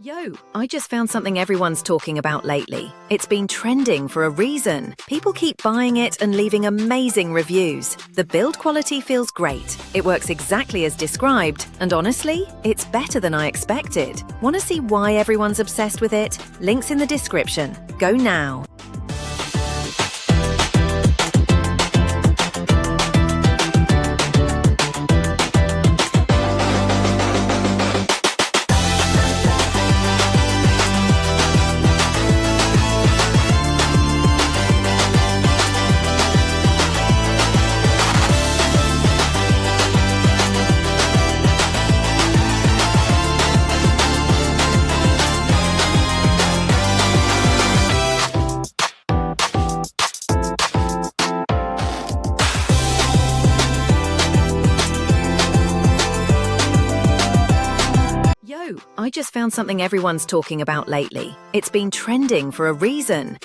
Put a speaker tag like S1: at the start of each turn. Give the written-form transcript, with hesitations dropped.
S1: Yo, I just found something everyone's talking about lately. It's been trending for a reason. People keep buying it and leaving amazing reviews. The build quality feels great. It works exactly as described, and honestly, it's better than I expected. Want to see why everyone's obsessed with it? Links in the description. Go now. Yo, I just found something everyone's talking about lately. It's been trending for a reason.